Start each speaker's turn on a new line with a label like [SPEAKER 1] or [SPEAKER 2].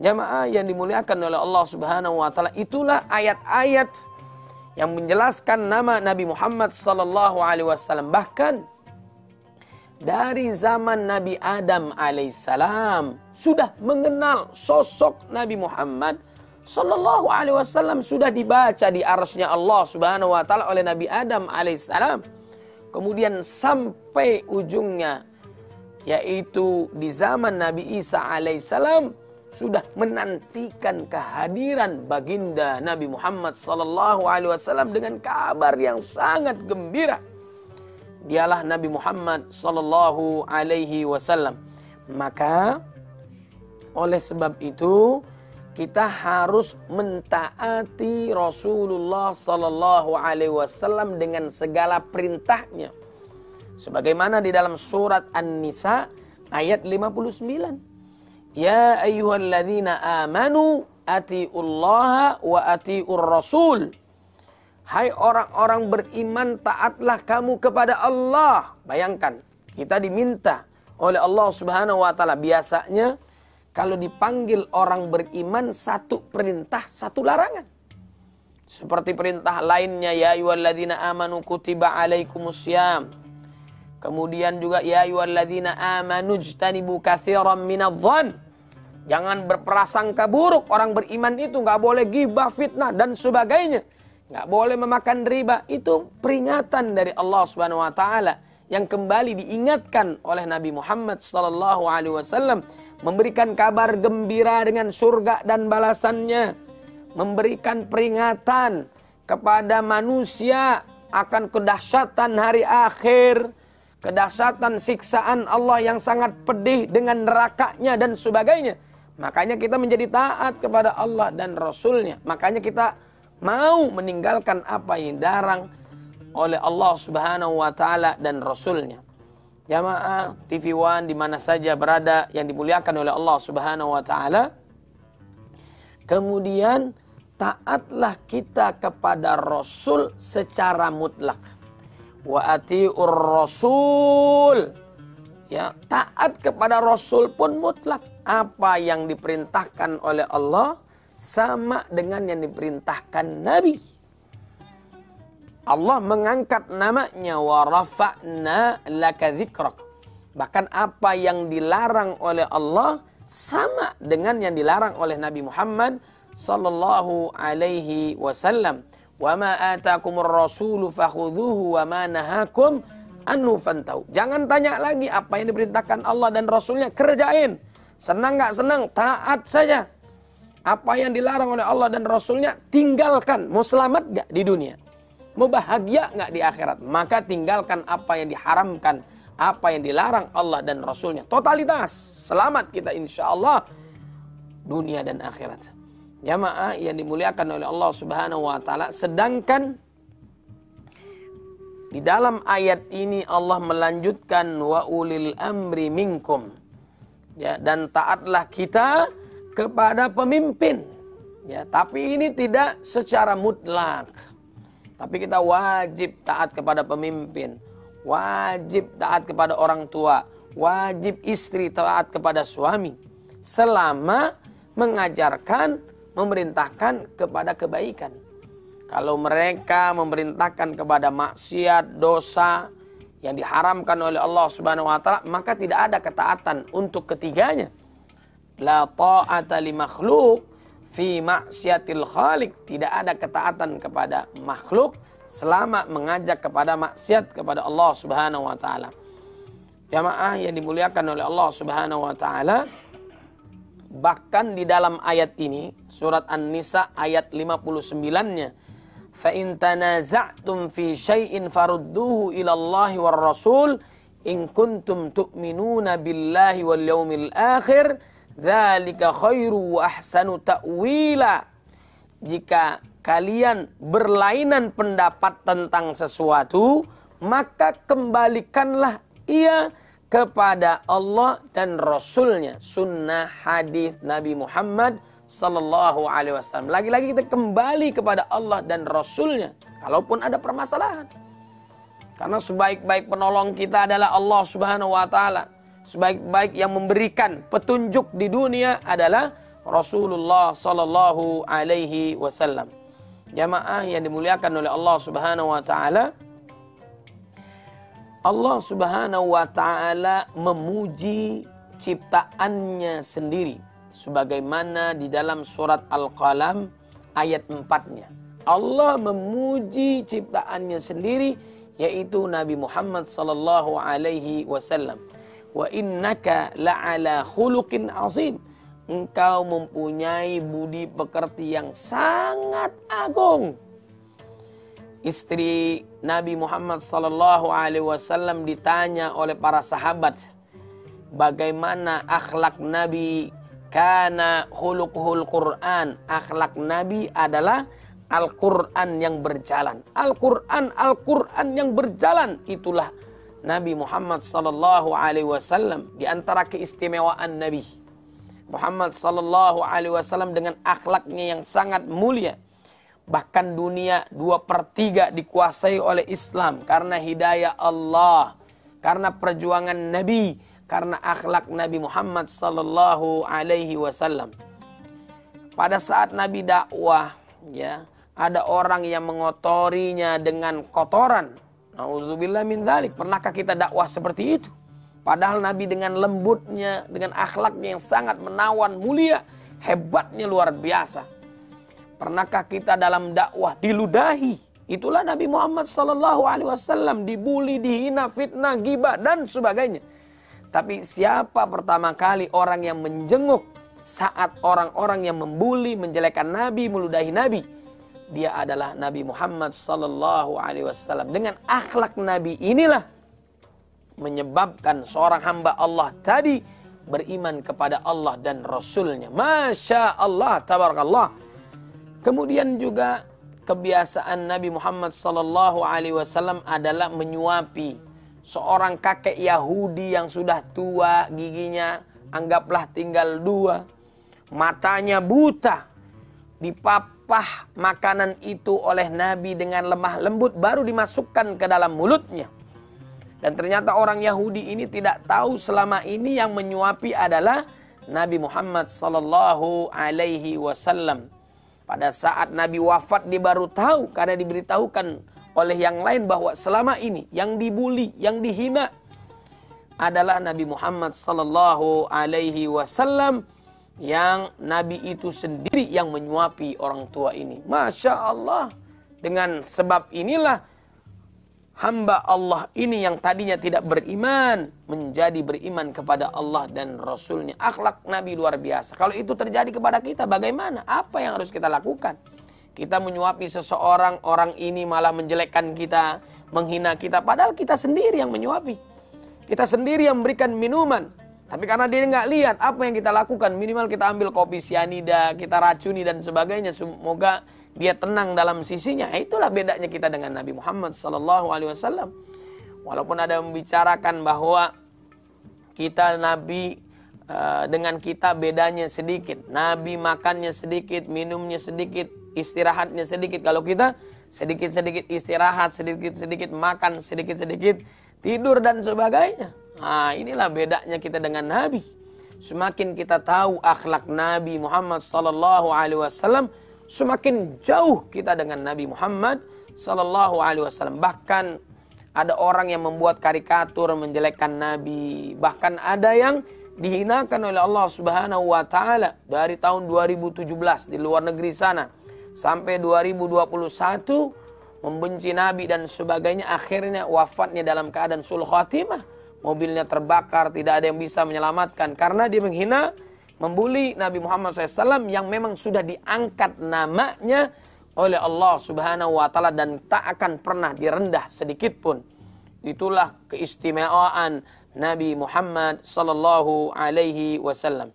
[SPEAKER 1] Jamaah yang dimuliakan oleh Allah Subhanahu wa taala, itulah ayat-ayat yang menjelaskan nama Nabi Muhammad sallallahu alaihi wasallam. Bahkan dari zaman Nabi Adam alaihissalam sudah mengenal sosok Nabi Muhammad sallallahu alaihi wasallam, sudah dibaca di arsy-Nya Allah Subhanahu wa taala oleh Nabi Adam alaihissalam. Kemudian sampai ujungnya, yaitu di zaman Nabi Isa alaihissalam, sudah menantikan kehadiran baginda Nabi Muhammad sallallahu alaihi wasallam dengan kabar yang sangat gembira. Dialah Nabi Muhammad sallallahu alaihi wasallam. Maka oleh sebab itu kita harus mentaati Rasulullah sallallahu alaihi wasallam dengan segala perintahnya. Sebagaimana di dalam surat An-Nisa ayat 59. Ya ayyuhalladzina amanu atiullaha wa atiur rasul. Hai orang-orang beriman, taatlah kamu kepada Allah. Bayangkan, kita diminta oleh Allah Subhanahu wa taala. Biasanya kalau dipanggil orang beriman, satu perintah, satu larangan. Seperti perintah lainnya, ya ayyuhalladzina amanu kutiba alaikumussyam. Kemudian juga ya ayyuhalladzina amanu ijtanibu katsiran minadh-dhann. Jangan berprasangka buruk. Orang beriman itu nggak boleh ghibah, fitnah dan sebagainya. Nggak boleh memakan riba. Itu peringatan dari Allah Subhanahu wa taala yang kembali diingatkan oleh Nabi Muhammad sallallahu alaihi wasallam, memberikan kabar gembira dengan surga dan balasannya, memberikan peringatan kepada manusia akan kedahsyatan hari akhir, kedahsyatan siksaan Allah yang sangat pedih dengan nerakanya dan sebagainya. Makanya kita menjadi taat kepada Allah dan Rasulnya. Makanya kita mau meninggalkan apa yang dilarang oleh Allah Subhanahu wa taala dan Rasulnya. Jamaah TV One di mana saja berada yang dimuliakan oleh Allah Subhanahu wa taala. Kemudian taatlah kita kepada Rasul secara mutlak. Wa atiur rasul. Ya, taat kepada Rasul pun mutlak. Apa yang diperintahkan oleh Allah sama dengan yang diperintahkan Nabi. Allah mengangkat namanya, wa rafa'na laka dzikrak. Bahkan apa yang dilarang oleh Allah sama dengan yang dilarang oleh Nabi Muhammad sallallahu alaihi wasallam. Wa ma atakumur rasulu fakhudhuhu wa ma nahakum anhu fantau. Jangan tanya lagi apa yang diperintahkan Allah dan Rasulnya, kerjain. Senang gak senang, taat saja. Apa yang dilarang oleh Allah dan Rasulnya, tinggalkan. Mau selamat gak di dunia? Mau bahagia gak di akhirat? Maka tinggalkan apa yang diharamkan, apa yang dilarang Allah dan Rasulnya. Totalitas, selamat kita insya Allah dunia dan akhirat. Jamaah yang dimuliakan oleh Allah Subhanahu wa taala. Sedangkan di dalam ayat ini Allah melanjutkan wa ulil amri minkum. Ya, dan taatlah kita kepada pemimpin. Ya, tapi ini tidak secara mutlak. Tapi kita wajib taat kepada pemimpin, wajib taat kepada orang tua, wajib istri taat kepada suami selama mengajarkan, memerintahkan kepada kebaikan. Kalau mereka memerintahkan kepada maksiat, dosa yang diharamkan oleh Allah Subhanahu wa taala, maka tidak ada ketaatan untuk ketiganya. La ta'ata li makhluq fi maksiatil khaliq. Tidak ada ketaatan kepada makhluk selama mengajak kepada maksiat kepada Allah Subhanahu wa taala. Jamaah yang dimuliakan oleh Allah Subhanahu wa taala, bahkan di dalam ayat ini surat An-Nisa ayat 59-nya, fa in tanaza'tum fi syai'in farudduhu ila Allahi war Rasul in kuntum tu'minuna billahi wal yaumil akhir dzalika khairu wa ahsanu ta'wila. Jika kalian berlainan pendapat tentang sesuatu, maka kembalikanlah ia kepada Allah dan Rasulnya. Sunnah hadis Nabi Muhammad sallallahu alaihi wasallam. Lagi-lagi kita kembali kepada Allah dan Rasulnya kalaupun ada permasalahan. Karena sebaik-baik penolong kita adalah Allah Subhanahu wa taala. Sebaik-baik yang memberikan petunjuk di dunia adalah Rasulullah sallallahu alaihi wasallam. Jamaah yang dimuliakan oleh Allah Subhanahu wa taala, Allah Subhanahu wa taala memuji ciptaannya sendiri sebagaimana di dalam surat Al-Qalam ayat 4-nya. Allah memuji ciptaannya sendiri, yaitu Nabi Muhammad sallallahu alaihi wasallam. Wa innaka la'ala khuluqin azim. Engkau mempunyai budi pekerti yang sangat agung. Istri Nabi Muhammad sallallahu alaihi wasallam ditanya oleh para sahabat, bagaimana akhlak Nabi? Kana khuluquhul Quran. Akhlak Nabi adalah Al-Quran yang berjalan. Al-Quran yang berjalan. Itulah Nabi Muhammad sallallahu alaihi wasallam. Di antara keistimewaan Nabi Muhammad sallallahu alaihi wasallam dengan akhlaknya yang sangat mulia. Bahkan dunia 2/3 dikuasai oleh Islam karena hidayah Allah, karena perjuangan Nabi, karena akhlak Nabi Muhammad sallallahu alaihi wasallam. Pada saat Nabi dakwah, ya, ada orang yang mengotorinya dengan kotoran. Nauzubillah min dzalik. Pernahkah kita dakwah seperti itu? Padahal Nabi dengan lembutnya, dengan akhlaknya yang sangat menawan, mulia, hebatnya luar biasa. Pernahkah kita dalam dakwah diludahi? Itulah Nabi Muhammad sallallahu alaihi wasallam, dibuli, dihina, fitnah, ghibah dan sebagainya. Tapi siapa pertama kali orang yang menjenguk saat orang-orang yang membuli, menjelekkan Nabi, meludahi Nabi? Dia adalah Nabi Muhammad sallallahu alaihi wasallam. Dengan akhlak Nabi inilah menyebabkan seorang hamba Allah tadi beriman kepada Allah dan Rasulnya. Masya Allah, tabarakallah. Kemudian juga kebiasaan Nabi Muhammad sallallahu alaihi wasallam adalah menyuapi seorang kakek Yahudi yang sudah tua, giginya anggaplah tinggal 2, matanya buta, dipapah makanan itu oleh Nabi dengan lemah lembut baru dimasukkan ke dalam mulutnya. Dan ternyata orang Yahudi ini tidak tahu selama ini yang menyuapi adalah Nabi Muhammad sallallahu alaihi wasallam. Pada saat Nabi wafat dia baru tahu karena diberitahukan oleh yang lain bahwa selama ini yang dibuli, yang dihina adalah Nabi Muhammad sallallahu alaihi wasallam, yang Nabi itu sendiri yang menyuapi orang tua ini. Masya Allah. Dengan sebab inilah hamba Allah ini yang tadinya tidak beriman menjadi beriman kepada Allah dan Rasulnya. Akhlak Nabi luar biasa. Kalau itu terjadi kepada kita, bagaimana? Apa yang harus kita lakukan? Kita menyuapi seseorang, orang ini malah menjelekkan kita, menghina kita. Padahal kita sendiri yang menyuapi. Kita sendiri yang memberikan minuman. Tapi karena dia nggak lihat apa yang kita lakukan, minimal kita ambil kopi sianida, kita racuni dan sebagainya. Semoga dia tenang dalam sisinya. Itulah bedanya kita dengan Nabi Muhammad SAW. Walaupun ada yang membicarakan bahwa kita Nabi dengan kita bedanya sedikit. Nabi makannya sedikit, minumnya sedikit, istirahatnya sedikit. Kalau kita sedikit-sedikit istirahat, sedikit-sedikit makan, sedikit-sedikit tidur dan sebagainya. Nah, inilah bedanya kita dengan Nabi. Semakin kita tahu akhlak Nabi Muhammad SAW, semakin jauh kita dengan Nabi Muhammad SAW. Bahkan ada orang yang membuat karikatur menjelekkan Nabi. Bahkan ada yang dihinakan oleh Allah Subhanahu wa taala dari tahun 2017 di luar negeri sana sampai 2021 membenci Nabi dan sebagainya. Akhirnya wafatnya dalam keadaan sul khatimah. Mobilnya terbakar, tidak ada yang bisa menyelamatkan karena dia menghina, membuli Nabi Muhammad SAW yang memang sudah diangkat namanya oleh Allah Subhanahu wa taala dan tak akan pernah direndah sedikit pun. Itulah keistimewaan Nabi Muhammad sallallahu alaihi wasallam.